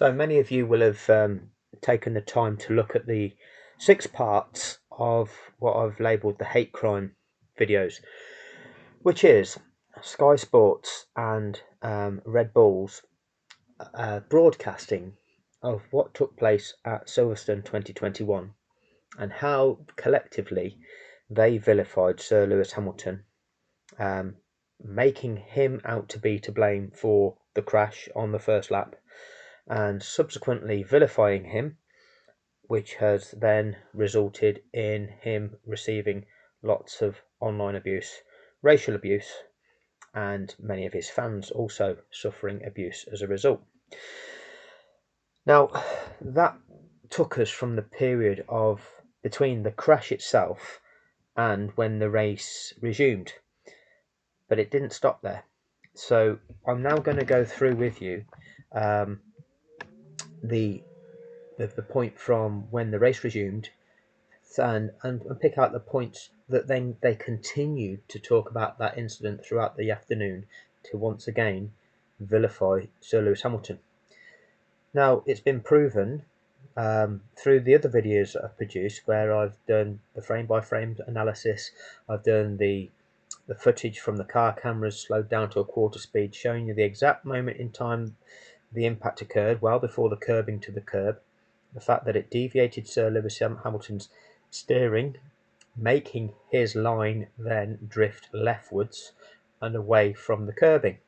So many of you will have taken the time to look at the 6 parts of what I've labelled the hate crime videos, which is Sky Sports and Red Bull's broadcasting of what took place at Silverstone 2021 and how collectively they vilified Sir Lewis Hamilton, making him out to be to blame for the crash on the first lap, and subsequently vilifying him, which has then resulted in him receiving lots of online abuse, racial abuse, and many of his fans also suffering abuse as a result. Now, that took us from the period of between the crash itself and when the race resumed, but it didn't stop there. So I'm now going to go through with you the point from when the race resumed, and pick out the points that then they continued to talk about that incident throughout the afternoon to once again vilify Sir Lewis Hamilton. Now, it's been proven through the other videos that I've produced, where I've done the frame-by-frame analysis, I've done the footage from the car cameras slowed down to a quarter speed, showing you the exact moment in time the impact occurred, well before the curbing to the curb, the fact that it deviated Sir Lewis Hamilton's steering, making his line then drift leftwards and away from the curbing.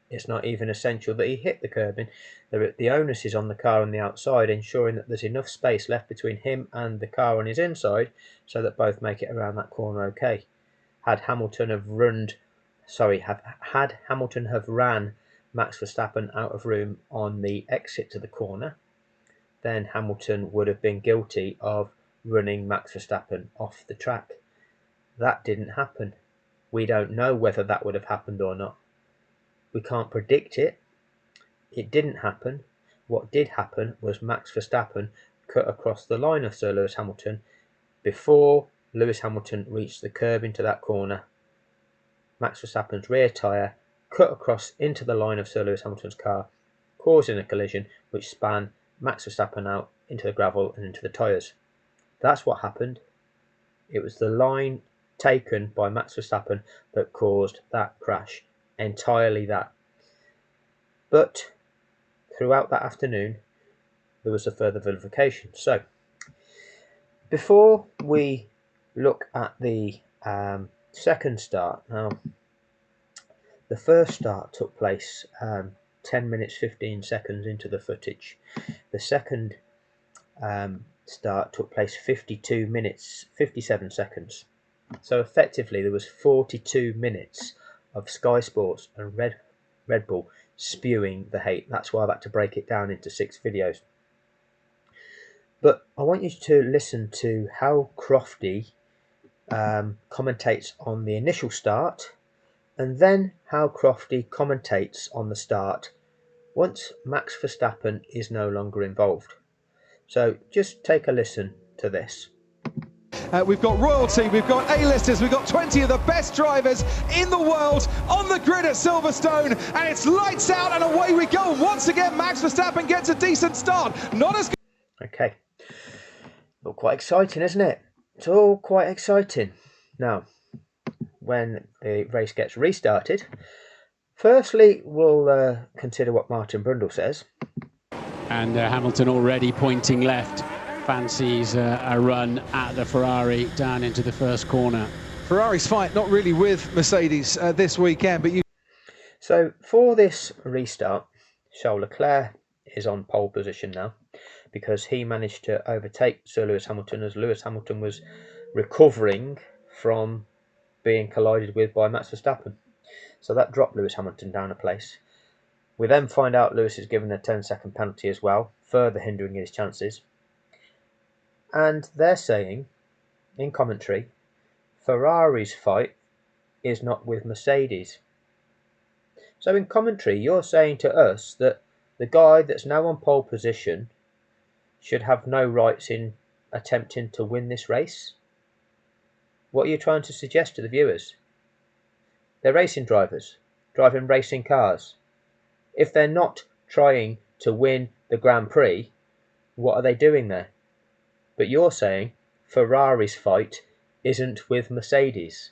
It's not even essential that he hit the curbing. The onus is on the car on the outside, ensuring that there's enough space left between him and the car on his inside so that both make it around that corner okay. Had Hamilton have ran Max Verstappen out of room on the exit to the corner, then Hamilton would have been guilty of running Max Verstappen off the track. That didn't happen. We don't know whether that would have happened or not. We can't predict it. It didn't happen. What did happen was Max Verstappen cut across the line of Sir Lewis Hamilton before Lewis Hamilton reached the curb into that corner. Max Verstappen's rear tyre cut across into the line of Sir Lewis Hamilton's car, causing a collision which span Max Verstappen out into the gravel and into the tyres. That's what happened. It was the line taken by Max Verstappen that caused that crash. Entirely that. But throughout that afternoon, there was a further vilification. So, before we look at the second start, now, the first start took place 10 minutes 15 seconds into the footage. The second start took place 52 minutes 57 seconds. So effectively there was 42 minutes of Sky Sports and Red Bull spewing the hate. That's why I've had to break it down into 6 videos. But I want you to listen to how Crofty commentates on the initial start, and then how Crofty commentates on the start once Max Verstappen is no longer involved. So just take a listen to this. We've got royalty, we've got A-listers, we've got 20 of the best drivers in the world on the grid at Silverstone, and it's lights out and away we go. Once again, Max Verstappen gets a decent start. Not as good. Okay. All quite exciting, isn't it? It's all quite exciting. Now, when the race gets restarted, firstly, we'll consider what Martin Brundle says. And Hamilton already pointing left. Fancies a run at the Ferrari down into the first corner. Ferrari's fight not really with Mercedes this weekend, but you. So for this restart, Charles Leclerc is on pole position now because he managed to overtake Sir Lewis Hamilton as Lewis Hamilton was recovering from being collided with by Max Verstappen. So that dropped Lewis Hamilton down a place. We then find out Lewis is given a 10-second penalty as well, further hindering his chances. And they're saying, in commentary, Ferrari's fight is not with Mercedes. So in commentary, you're saying to us that the guy that's now on pole position should have no rights in attempting to win this race? What are you trying to suggest to the viewers? They're racing drivers, driving racing cars. If they're not trying to win the Grand Prix, what are they doing there? But you're saying Ferrari's fight isn't with Mercedes.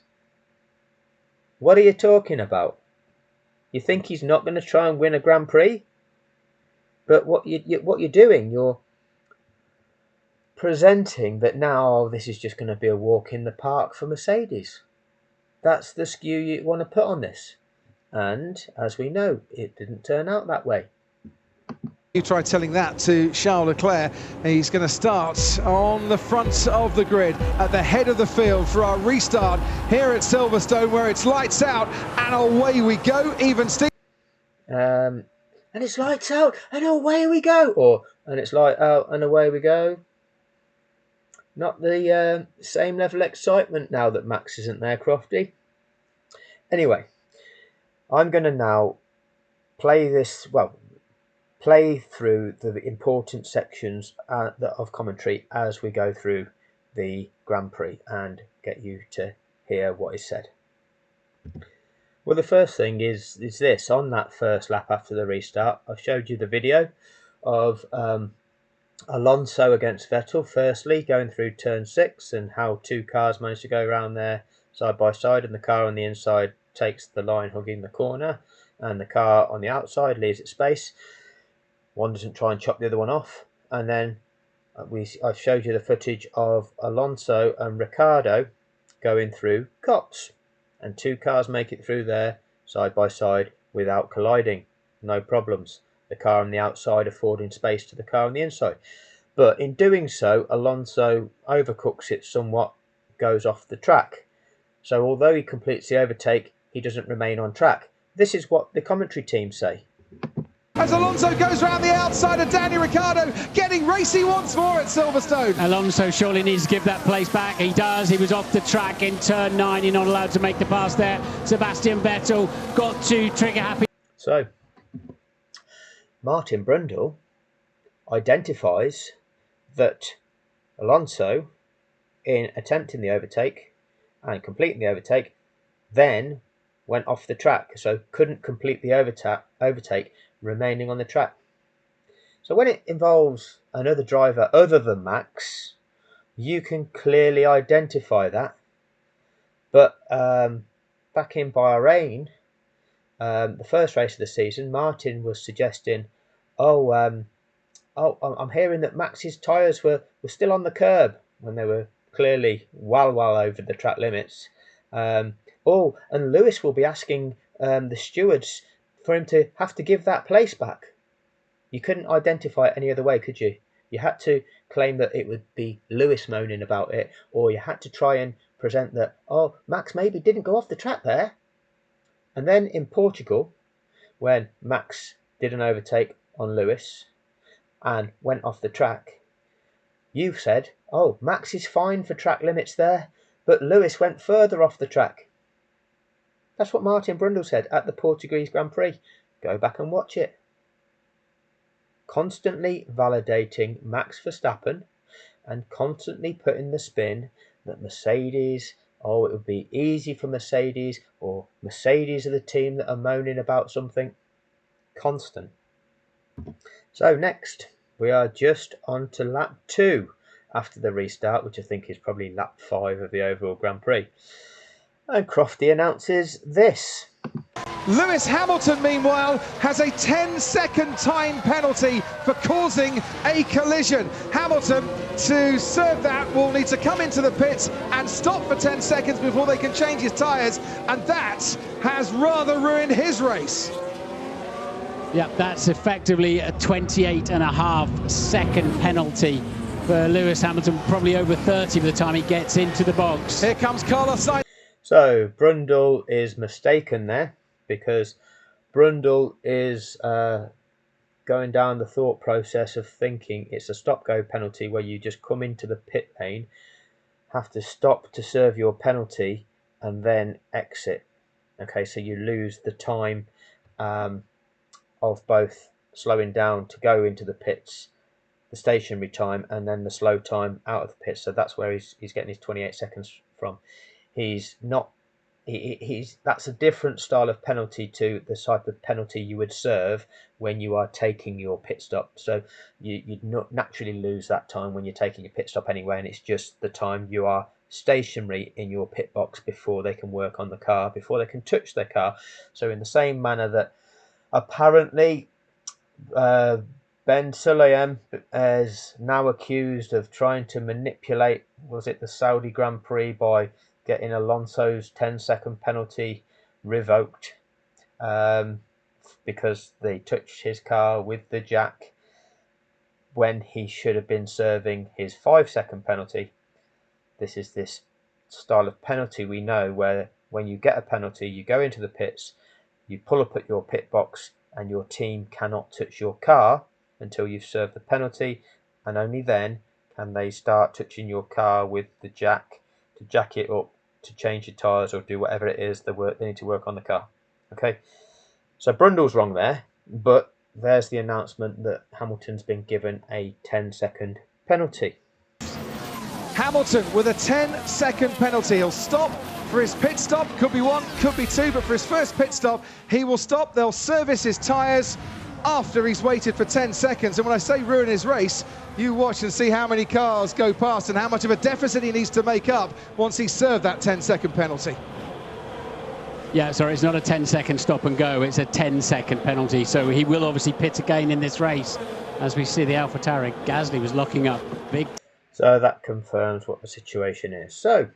What are you talking about? You think he's not going to try and win a Grand Prix? But what you're doing, you're presenting that now this is just going to be a walk in the park for Mercedes. That's the skew you want to put on this. And as we know, it didn't turn out that way. You try telling that to Charles Leclerc. He's going to start on the front of the grid at the head of the field for our restart here at Silverstone, where it's lights out and away we go. Even Steve. And it's lights out and away we go. And it's light out and away we go. Not the same level of excitement now that Max isn't there, Crofty. Anyway, I'm going to now play through the important sections of commentary as we go through the Grand Prix and get you to hear what is said. Well, the first thing is this. On that first lap after the restart, I showed you the video of Alonso against Vettel, firstly, going through turn 6 and how two cars managed to go around there side by side, and the car on the inside takes the line hugging the corner and the car on the outside leaves its space. One doesn't try and chop the other one off. And then I showed you the footage of Alonso and Ricciardo going through Copse. And two cars make it through there side by side without colliding. No problems. The car on the outside affording space to the car on the inside. But in doing so, Alonso overcooks it somewhat, goes off the track. So although he completes the overtake, he doesn't remain on track. This is what the commentary team say. As Alonso goes round the outside of Daniel Ricciardo, getting racy once more at Silverstone. Alonso surely needs to give that place back. He does. He was off the track in turn 9. You're not allowed to make the pass there. Sebastian Vettel got to trigger happy. So, Martin Brundle identifies that Alonso, in attempting the overtake and completing the overtake, then went off the track, so couldn't complete the overtake, remaining on the track. So when it involves another driver other than Max, you can clearly identify that. But back in Bahrain, the first race of the season, Martin was suggesting, I'm hearing that Max's tyres were still on the curb when they were clearly well over the track limits. And Lewis will be asking the stewards for him to have to give that place back. You couldn't identify it any other way, could you? You had to claim that it would be Lewis moaning about it, or you had to try and present that, Max maybe didn't go off the track there. And then in Portugal, when Max did an overtake on Lewis and went off the track, you said, Max is fine for track limits there, but Lewis went further off the track. That's what Martin Brundle said at the Portuguese Grand Prix. Go back and watch it. Constantly validating Max Verstappen and constantly putting the spin that Mercedes, it would be easy for Mercedes, or Mercedes are the team that are moaning about something. Constant. So next, we are just on to lap 2 after the restart, which I think is probably lap 5 of the overall Grand Prix. And Crofty announces this. Lewis Hamilton, meanwhile, has a 10-second time penalty for causing a collision. Hamilton, to serve that, will need to come into the pits and stop for 10 seconds before they can change his tyres, and that has rather ruined his race. Yeah, that's effectively a 28.5-second penalty for Lewis Hamilton, probably over 30 by the time he gets into the box. Here comes Carlos Sainz. So Brundle is mistaken there, because Brundle is going down the thought process of thinking it's a stop-go penalty where you just come into the pit lane, have to stop to serve your penalty, and then exit. Okay, so you lose the time of both slowing down to go into the pits, the stationary time, and then the slow time out of the pits. So that's where he's getting his 28 seconds from. He's not that's a different style of penalty to the type of penalty you would serve when you are taking your pit stop. So you'd not naturally lose that time when you're taking your pit stop anyway, and it's just the time you are stationary in your pit box before they can work on the car, before they can touch their car. So in the same manner that apparently Ben Sulayem is now accused of trying to manipulate, was it the Saudi Grand Prix, by getting Alonso's 10-second penalty revoked because they touched his car with the jack when he should have been serving his 5-second penalty. This is this style of penalty we know where when you get a penalty, you go into the pits, you pull up at your pit box, and your team cannot touch your car until you've served the penalty, and only then can they start touching your car with the jack to jack it up, to change your tyres, or do whatever it is they need to work on the car. Okay, so Brundle's wrong there, but there's the announcement that Hamilton's been given a 10-second penalty. Hamilton with a 10-second penalty. He'll stop for his pit stop. Could be 1, could be 2, but for his first pit stop, he will stop. They'll service his tyres after he's waited for 10 seconds. And when I say ruin his race, you watch and see how many cars go past and how much of a deficit he needs to make up once he's served that 10-second penalty. Yeah, sorry, it's not a 10-second stop and go, it's a 10-second penalty. So he will obviously pit again in this race. As we see the AlphaTauri, Gasly was locking up big. So that confirms what the situation is. So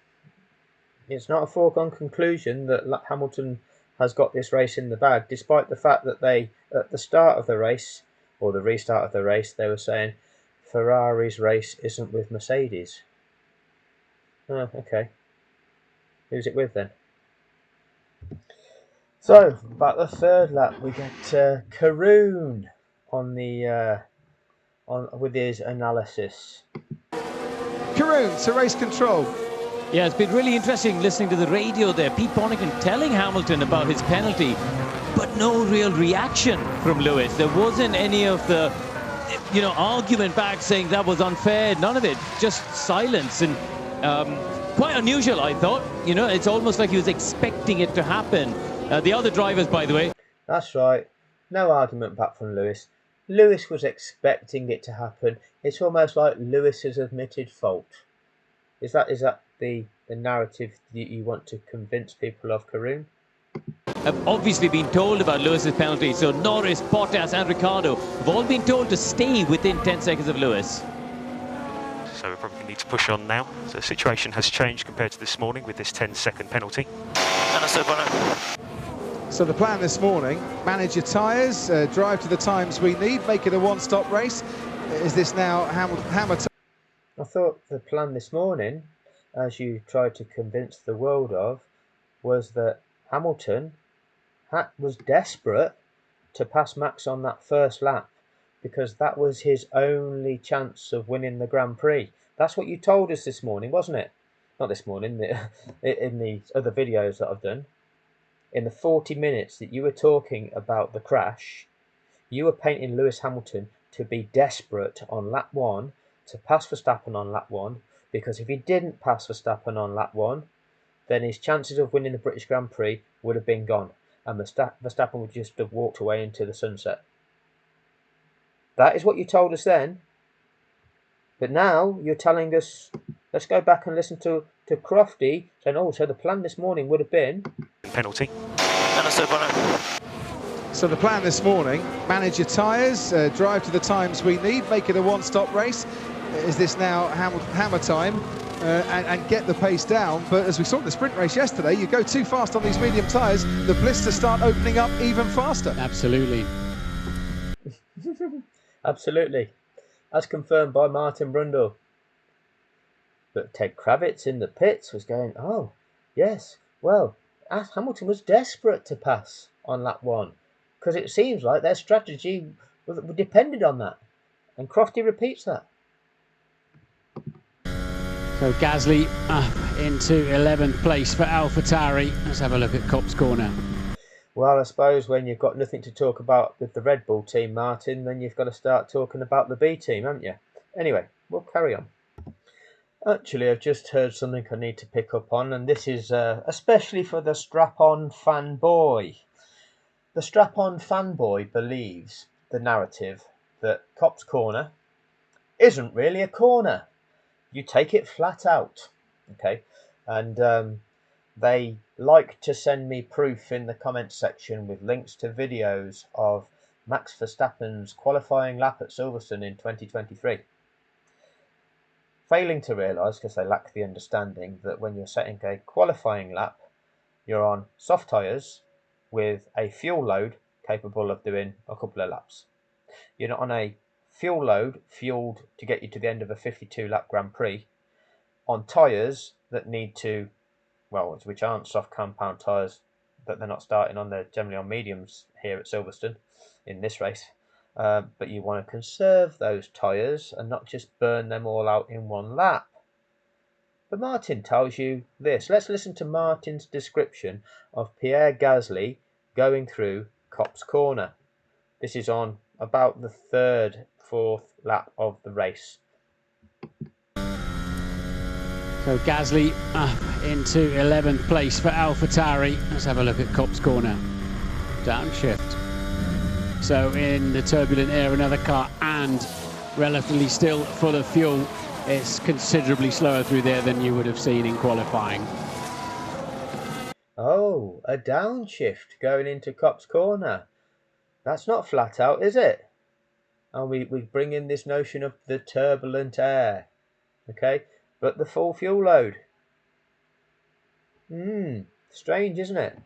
it's not a foregone conclusion that Hamilton has got this race in the bag, despite the fact that they, at the start of the race, or the restart of the race, they were saying Ferrari's race isn't with Mercedes. Oh, okay. Who's it with then? So, about the third lap, we get Karun on the with his analysis. Karun to race control. Yeah, it's been really interesting listening to the radio there. Pete Bonnington telling Hamilton about his penalty, but no real reaction from Lewis. There wasn't any of the, argument back saying that was unfair. None of it. Just silence, and quite unusual, I thought. It's almost like he was expecting it to happen. The other drivers, by the way. That's right. No argument back from Lewis. Lewis was expecting it to happen. It's almost like Lewis has admitted fault. Is that the narrative that you want to convince people of, Karun? Have obviously been told about Lewis's penalty, so Norris, Bottas and Ricciardo have all been told to stay within 10 seconds of Lewis. So we're probably going to need to push on now. So the situation has changed compared to this morning with this 10-second penalty. So the plan this morning, manage your tyres, drive to the times we need, make it a one-stop race. Is this now hammer time? I thought the plan this morning, as you tried to convince the world of, was that Hamilton was desperate to pass Max on that first lap because that was his only chance of winning the Grand Prix. That's what you told us this morning, wasn't it? Not this morning, in the other videos that I've done. In the 40 minutes that you were talking about the crash, you were painting Lewis Hamilton to be desperate on lap 1 to pass Verstappen on lap 1, because if he didn't pass Verstappen on lap 1, then his chances of winning the British Grand Prix would have been gone, and Verstappen would just have walked away into the sunset. That is what you told us then. But now you're telling us, let's go back and listen to Crofty saying, oh, so the plan this morning would have been... Penalty. So the plan this morning, manage your tyres, drive to the times we need, make it a one-stop race. Is this now hammer time? And get the pace down. But as we saw in the sprint race yesterday, you go too fast on these medium tyres, the blisters start opening up even faster. Absolutely. Absolutely. As confirmed by Martin Brundle. But Ted Kravitz in the pits was going, oh, yes, well, Hamilton was desperate to pass on lap 1 because it seems like their strategy depended on that. And Crofty repeats that. So Gasly into 11th place for AlphaTauri. Let's have a look at Copse Corner. Well, I suppose when you've got nothing to talk about with the Red Bull team, Martin, then you've got to start talking about the B team, haven't you? Anyway, we'll carry on. Actually, I've just heard something I need to pick up on, and this is especially for the strap-on fanboy. The strap-on fanboy believes the narrative that Copse Corner isn't really a corner. You take it flat out, okay? And they like to send me proof in the comments section with links to videos of Max Verstappen's qualifying lap at Silverstone in 2023. Failing to realise, because they lack the understanding, that when you're setting a qualifying lap, you're on soft tyres with a fuel load capable of doing a couple of laps. You're not on a fuel load fueled to get you to the end of a 52 lap Grand Prix on tyres that need to, well, which aren't soft compound tyres, but they're not starting on, they're generally on mediums here at Silverstone in this race. But you want to conserve those tyres and not just burn them all out in one lap. But Martin tells you this. Let's listen to Martin's description of Pierre Gasly going through Copse Corner. This is on about the fourth lap of the race. So Gasly up into 11th place for AlphaTauri. Let's have a look at Copse Corner. Downshift. So in the turbulent air, another car, and relatively still full of fuel, it's considerably slower through there than you would have seen in qualifying. Oh, a downshift going into Copse Corner. That's not flat out, is it? And we bring in this notion of the turbulent air, okay? But the full fuel load. Strange, isn't it?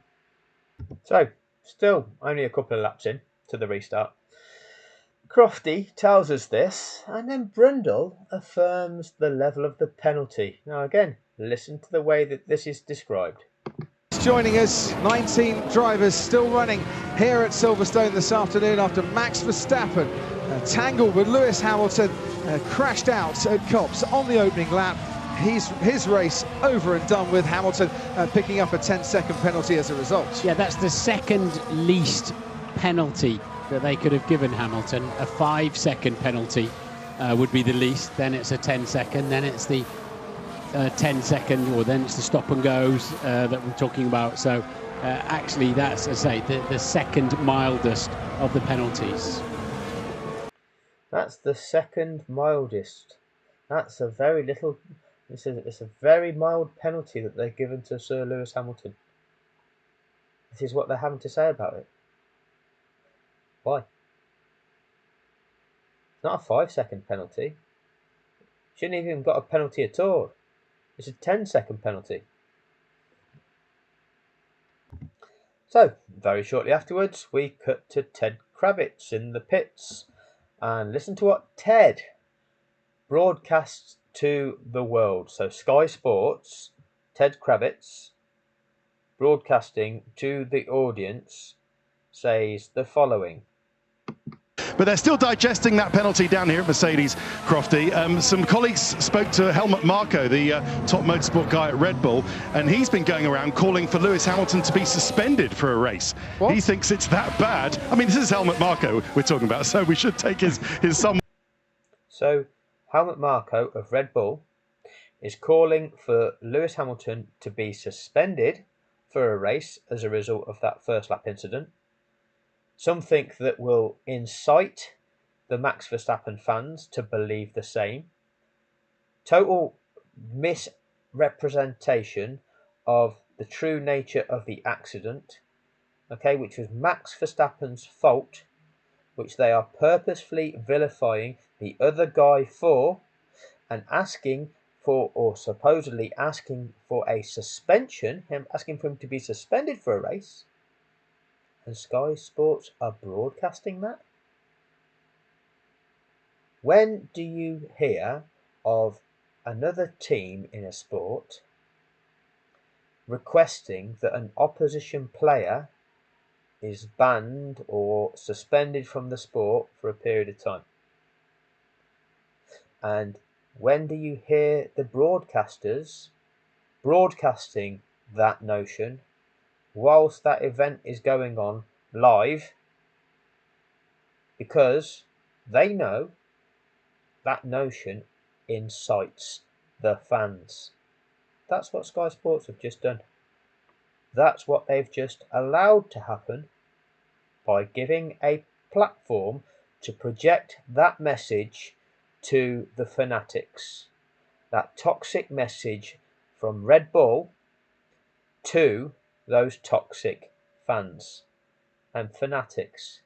So, still only a couple of laps in to the restart. Crofty tells us this, and then Brundle affirms the level of the penalty. Now again, listen to the way that this is described. Joining us, 19 drivers still running here at Silverstone this afternoon after Max Verstappen tangled with Lewis Hamilton, crashed out at Copse on the opening lap. His race over and done with, Hamilton picking up a 10-second penalty as a result. Yeah, that's the second least penalty that they could have given Hamilton. A 5-second penalty would be the least, then it's a 10-second, then it's the 10-second, or then it's the stop and goes that we're talking about. So actually that's, as I say, the second mildest of the penalties. That's the second mildest. That's a very little, it's a very mild penalty that they've given to Sir Lewis Hamilton. This is what they're having to say about it. Why? It's not a 5-second penalty. Shouldn't have even got a penalty at all. It's a 10-second penalty. So, very shortly afterwards, we cut to Ted Kravitz in the pits. And listen to what Ted broadcasts to the world. So, Sky Sports, Ted Kravitz, broadcasting to the audience, says the following. But they're still digesting that penalty down here at Mercedes, Crofty. Some colleagues spoke to Helmut Marko, the top motorsport guy at Red Bull, and he's been going around calling for Lewis Hamilton to be suspended for a race. What? He thinks it's that bad. I mean, this is Helmut Marko we're talking about, so we should take his some. So, Helmut Marko of Red Bull is calling for Lewis Hamilton to be suspended for a race as a result of that first lap incident. Some think that will incite the Max Verstappen fans to believe the same. Total misrepresentation of the true nature of the accident, okay, which was Max Verstappen's fault, which they are purposefully vilifying the other guy for, and asking for, or supposedly asking for a suspension, asking for him to be suspended for a race. And Sky Sports are broadcasting that? When do you hear of another team in a sport requesting that an opposition player is banned or suspended from the sport for a period of time? And when do you hear the broadcasters broadcasting that notion whilst that event is going on live, because they know that notion incites the fans. That's what Sky Sports have just done. That's what they've just allowed to happen by giving a platform to project that message to the fanatics. That toxic message from Red Bull to those toxic fans and fanatics,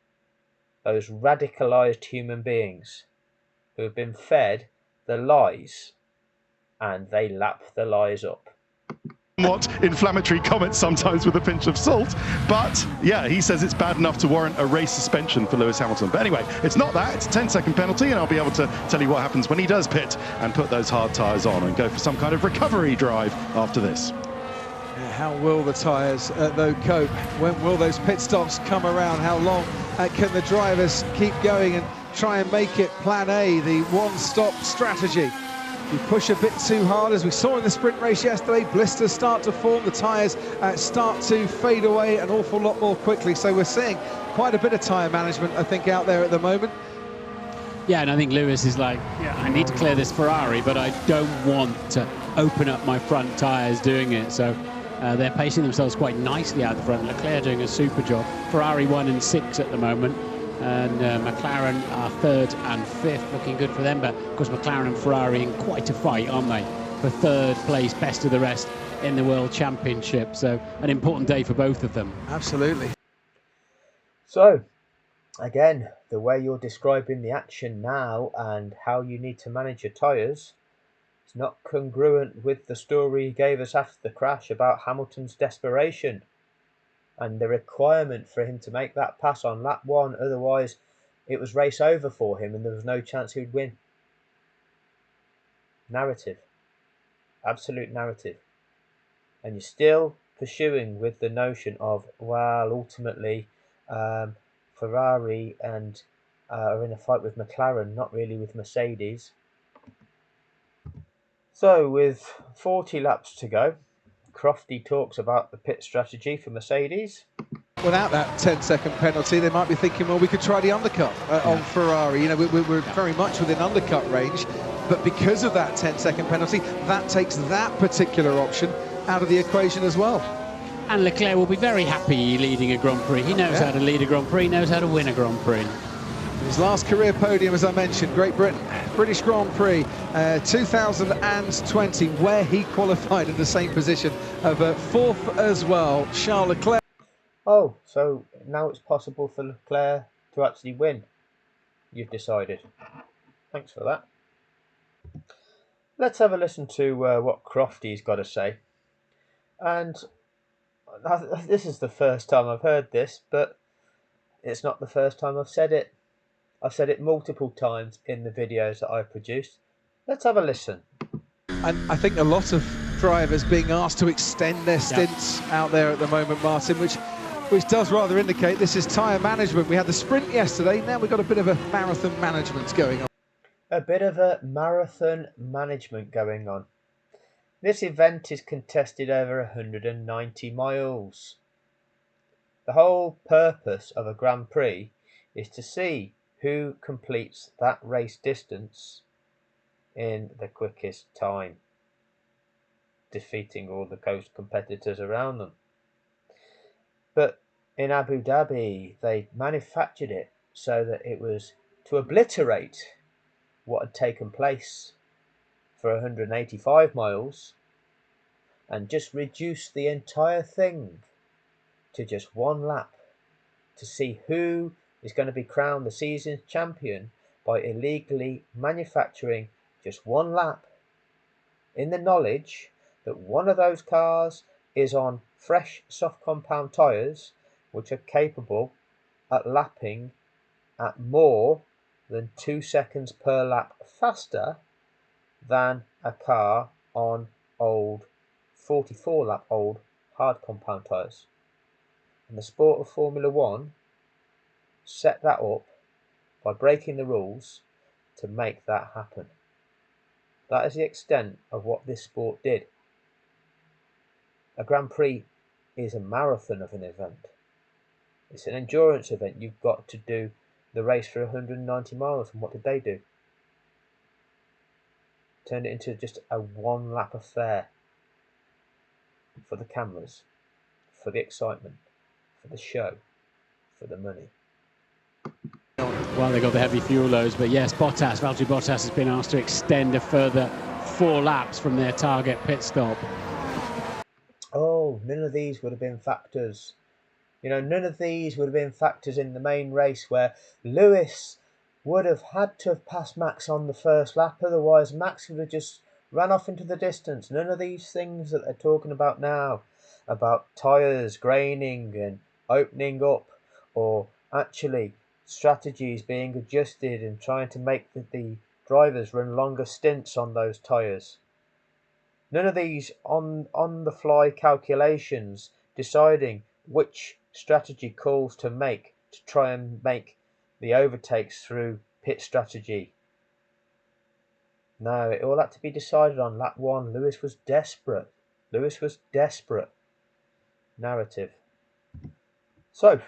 those radicalized human beings who have been fed the lies, and they lap the lies up. Somewhat inflammatory comments sometimes with a pinch of salt, but yeah, he says it's bad enough to warrant a race suspension for Lewis Hamilton. But anyway, it's not that, it's a 10-second penalty, and I'll be able to tell you what happens when he does pit and put those hard tyres on and go for some kind of recovery drive after this. How will the tyres, though, cope? When will those pit stops come around? How long can the drivers keep going and try and make it plan A, the one-stop strategy? We push a bit too hard, as we saw in the sprint race yesterday. Blisters start to form, the tyres start to fade away an awful lot more quickly. So we're seeing quite a bit of tyre management, I think, out there at the moment. Yeah, and I think Lewis is like, yeah, I need to clear this Ferrari, but I don't want to open up my front tyres doing it. So they're pacing themselves quite nicely out the front. Leclerc doing a super job. Ferrari 1 and 6 at the moment. And McLaren are 3rd and 5th, looking good for them. But of course, McLaren and Ferrari in quite a fight, aren't they? For 3rd place, best of the rest in the World Championship. So an important day for both of them. Absolutely. So, again, the way you're describing the action now and how you need to manage your tyres is not congruent with the story he gave us after the crash about Hamilton's desperation and the requirement for him to make that pass on lap 1, otherwise it was race over for him and there was no chance he'd win. Narrative. Absolute narrative. And you're still pursuing with the notion of, well, ultimately Ferrari and are in a fight with McLaren, not really with Mercedes. So with 40 laps to go, Crofty talks about the pit strategy for Mercedes. Without that 10-second penalty, they might be thinking, well, we could try the undercut on Ferrari. You know, we're very much within undercut range, but because of that 10-second penalty, that takes that particular option out of the equation as well. And Leclerc will be very happy leading a Grand Prix. He knows how to lead a Grand Prix, knows how to win a Grand Prix. His last career podium, as I mentioned, Great Britain, British Grand Prix 2020, where he qualified in the same position of 4th as well, Charles Leclerc. Oh, so now it's possible for Leclerc to actually win, you've decided. Thanks for that. Let's have a listen to what Crofty's got to say. And this is the first time I've heard this, but it's not the first time I've said it. I've said it multiple times in the videos that I've produced. Let's have a listen. And I think a lot of drivers being asked to extend their stints out there at the moment, Martin, which does rather indicate this is tyre management. We had the sprint yesterday, now we've got a bit of a marathon management going on. A bit of a marathon management going on. This event is contested over 190 miles. The whole purpose of a Grand Prix is to see who completes that race distance in the quickest time, defeating all the close competitors around them. But in Abu Dhabi, they manufactured it so that it was to obliterate what had taken place for 185 miles and just reduce the entire thing to just one lap to see who is going to be crowned the season's champion by illegally manufacturing just one lap in the knowledge that one of those cars is on fresh soft compound tyres which are capable at lapping at more than 2 seconds per lap faster than a car on old 44 lap old hard compound tyres. And the sport of Formula One set that up by breaking the rules to make that happen. That is the extent of what this sport did. A Grand Prix is a marathon of an event. It's an endurance event. You've got to do the race for 190 miles. And what did they do? turned it into just a one-lap affair for the cameras, for the excitement, for the show, for the money. Well, they got the heavy fuel loads, but yes, Valtteri Bottas has been asked to extend a further 4 laps from their target pit stop. Oh, none of these would have been factors. You know, none of these would have been factors in the main race where Lewis would have had to have passed Max on the first lap. Otherwise, Max would have just ran off into the distance. None of these things that they're talking about now, about tyres graining and opening up, or actually strategies being adjusted and trying to make the drivers run longer stints on those tyres. None of these on-the-fly calculations deciding which strategy calls to make to try and make the overtakes through pit strategy. No, it all had to be decided on lap 1. Lewis was desperate. Narrative. So,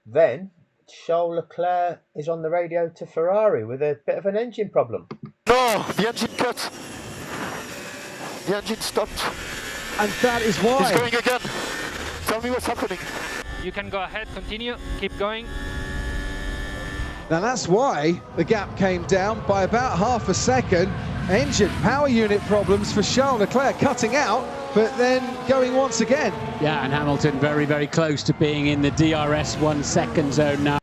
then, Charles Leclerc is on the radio to Ferrari with a bit of an engine problem. No, the engine cut. The engine stopped. And that is why. It's going again. Tell me what's happening. You can go ahead, continue, keep going. Now that's why the gap came down by about half a second. Engine power unit problems for Charles Leclerc, cutting out, but then going once again. Yeah, and Hamilton very, very close to being in the DRS 1 second zone now.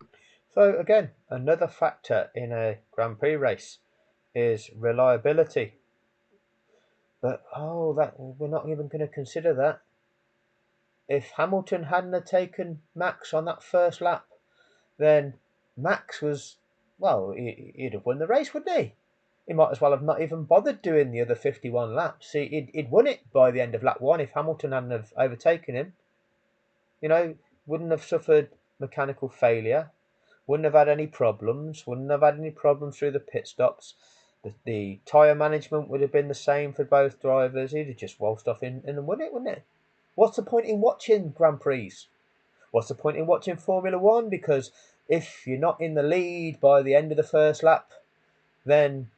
So again, another factor in a Grand Prix race is reliability. But we're not even going to consider that. If Hamilton hadn't have taken Max on that first lap, then Max was, well, he'd have won the race, wouldn't he? He might as well have not even bothered doing the other 51 laps. He'd won it by the end of lap 1 if Hamilton hadn't have overtaken him. You know, wouldn't have suffered mechanical failure, wouldn't have had any problems, through the pit stops. The tyre management would have been the same for both drivers. He'd have just waltzed off in and won it, wouldn't it? What's the point in watching Grand Prix? What's the point in watching Formula 1? Because if you're not in the lead by the end of the first lap, then,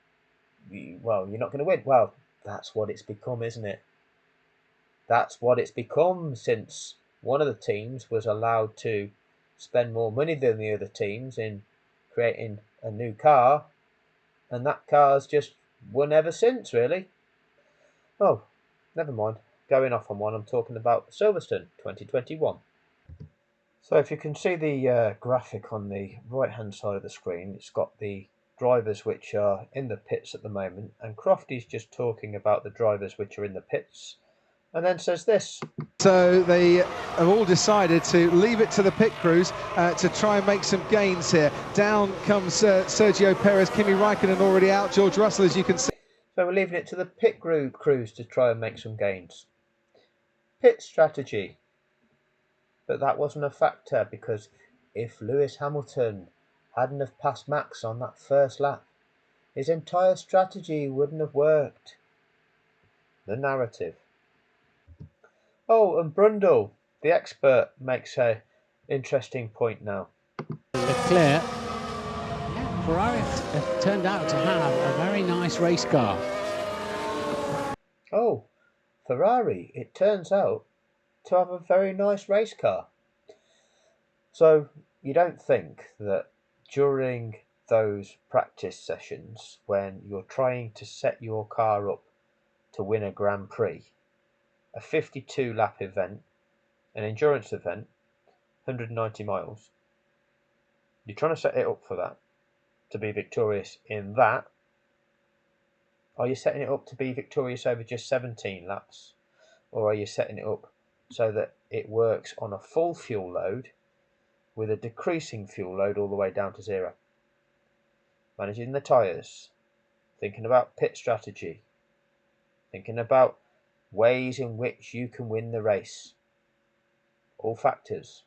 well, you're not going to win. Well, that's what it's become, isn't it? That's what it's become since one of the teams was allowed to spend more money than the other teams in creating a new car, and that car's just won ever since, really. Oh, never mind. Going off on one, I'm talking about Silverstone 2021. So if you can see the graphic on the right-hand side of the screen, it's got the drivers which are in the pits at the moment, and Crofty's just talking about the drivers which are in the pits, and then says this. So they have all decided to leave it to the pit crews to try and make some gains here. Down comes Sergio Perez, Kimi Raikkonen already out, George Russell, as you can see. So we're leaving it to the pit crews to try and make some gains. Pit strategy. But that wasn't a factor, because if Lewis Hamilton hadn't have passed Max on that first lap, his entire strategy wouldn't have worked. The narrative. Oh, and Brundle, the expert, makes a interesting point now. Leclerc, Ferrari have turned out to have a very nice race car. Oh, Ferrari, it turns out to have a very nice race car. So you don't think that during those practice sessions, when you're trying to set your car up to win a Grand Prix, a 52-lap event, an endurance event, 190 miles, you're trying to set it up for that, to be victorious in that? Are you setting it up to be victorious over just 17 laps? Or are you setting it up so that it works on a full fuel load with a decreasing fuel load all the way down to 0? Managing the tyres, thinking about pit strategy, thinking about ways in which you can win the race. All factors.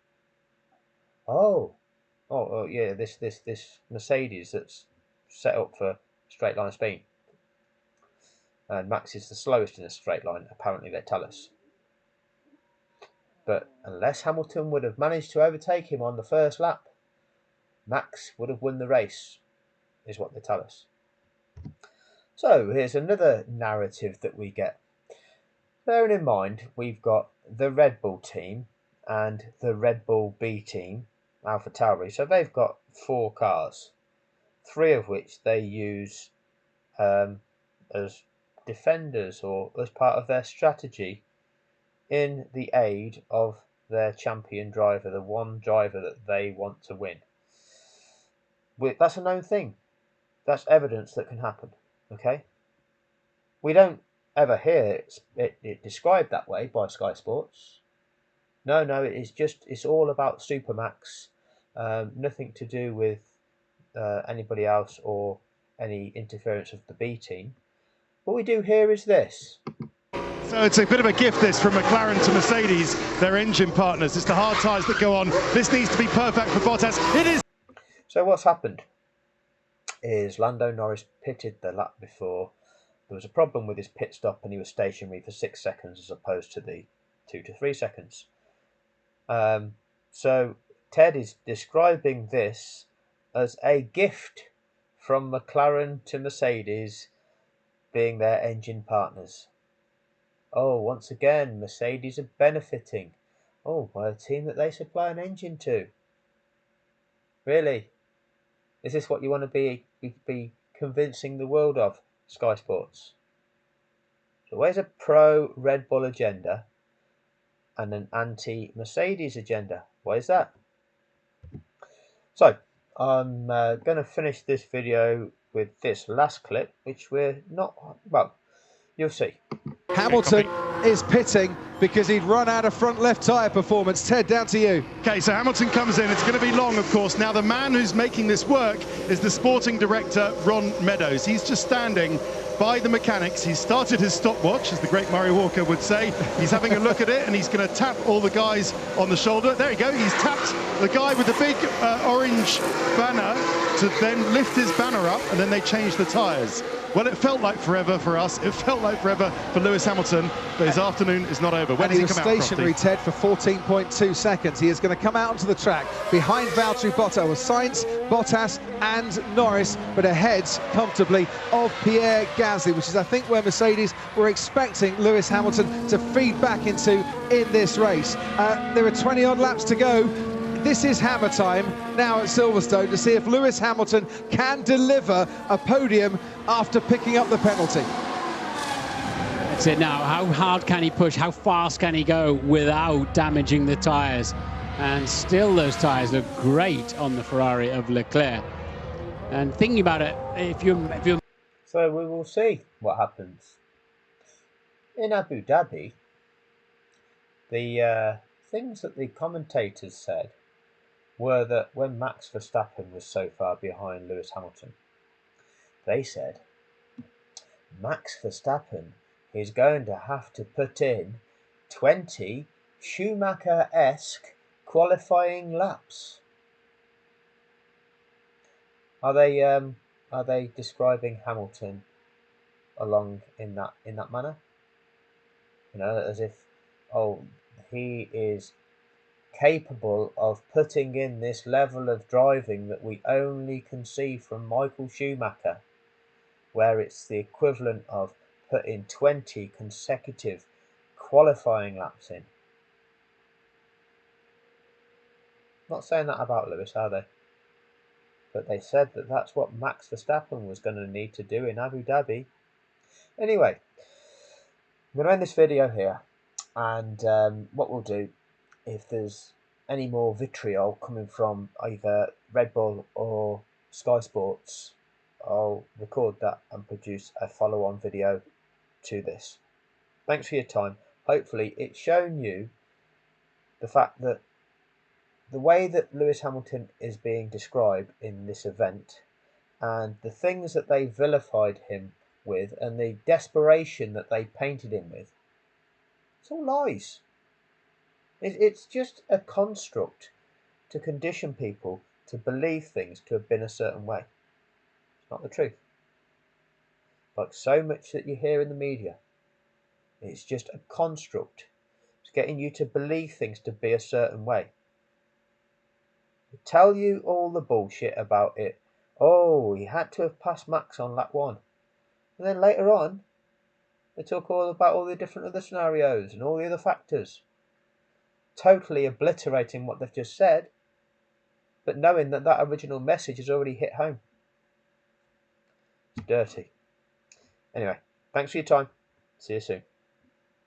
Oh yeah, this Mercedes that's set up for straight line speed. And Max is the slowest in a straight line, apparently they tell us. But unless Hamilton would have managed to overtake him on the first lap, Max would have won the race, is what they tell us. So here's another narrative that we get. Bearing in mind, we've got the Red Bull team and the Red Bull B team, AlphaTauri. So they've got 4 cars, 3 of which they use as defenders or as part of their strategy in the aid of their champion driver, the one driver that they want to win. That's a known thing. That's evidence that can happen. Okay? We don't ever hear it described that way by Sky Sports. No, it's all about Supermax. Nothing to do with anybody else or any interference of the B team. What we do here is this. So it's a bit of a gift, this, from McLaren to Mercedes, their engine partners. It's the hard tyres that go on. This needs to be perfect for Bottas. It is. So what's happened is Lando Norris pitted the lap before. There was a problem with his pit stop and he was stationary for 6 seconds as opposed to the 2 to 3 seconds. So Ted is describing this as a gift from McLaren to Mercedes being their engine partners. Oh, once again, Mercedes are benefiting. Oh, by a team that they supply an engine to. Really? Is this what you want to be convincing the world of, Sky Sports? So where's a pro-Red Bull agenda and an anti-Mercedes agenda? Why is that? So, I'm going to finish this video with this last clip, which we're not... Well, you'll see. Hamilton is pitting because he'd run out of front left tyre performance. Ted, down to you. Okay, so Hamilton comes in. It's going to be long, of course. Now, the man who's making this work is the sporting director, Ron Meadows. He's just standing by the mechanics. He's started his stopwatch, as the great Murray Walker would say. He's having a look at it, and he's going to tap all the guys on the shoulder. There you go. He's tapped the guy with the big orange banner to then lift his banner up, and then they change the tyres. Well, it felt like forever for us. It felt like forever for Lewis Hamilton, but his afternoon is not over. When and does he he was come stationary, out, Ted, for 14.2 seconds. He is going to come out onto the track behind Valtteri Bottas with Sainz, Bottas and Norris, but ahead comfortably of Pierre Gasly, which is, I think, where Mercedes were expecting Lewis Hamilton to feed back into in this race. There are 20-odd laps to go. This is hammer time now at Silverstone to see if Lewis Hamilton can deliver a podium after picking up the penalty. That's it now. How hard can he push? How fast can he go without damaging the tyres? And still those tyres look great on the Ferrari of Leclerc. And thinking about it, if you're... So we will see what happens. In Abu Dhabi, the things that the commentators said were that when Max Verstappen was so far behind Lewis Hamilton, they said Max Verstappen is going to have to put in 20 Schumacher-esque qualifying laps. Are they describing Hamilton along in that manner? You know, as if, oh, he is capable of putting in this level of driving that we only can see from Michael Schumacher, where it's the equivalent of putting 20 consecutive qualifying laps in. Not saying that about Lewis, are they? But they said that that's what Max Verstappen was going to need to do in Abu Dhabi. Anyway, I'm going to end this video here, and what we'll do, if there's any more vitriol coming from either Red Bull or Sky Sports, I'll record that and produce a follow-on video to this. Thanks for your time. Hopefully it's shown you the fact that the way that Lewis Hamilton is being described in this event and the things that they vilified him with and the desperation that they painted him with, it's all lies. It's just a construct to condition people to believe things to have been a certain way. It's not the truth. Like so much that you hear in the media, it's just a construct. It's getting you to believe things to be a certain way. They tell you all the bullshit about it. Oh, he had to have passed Max on lap 1. And then later on, they talk all about all the different other scenarios and all the other factors, totally obliterating what they've just said, but knowing that that original message has already hit home. It's dirty. Anyway, thanks for your time. See you soon.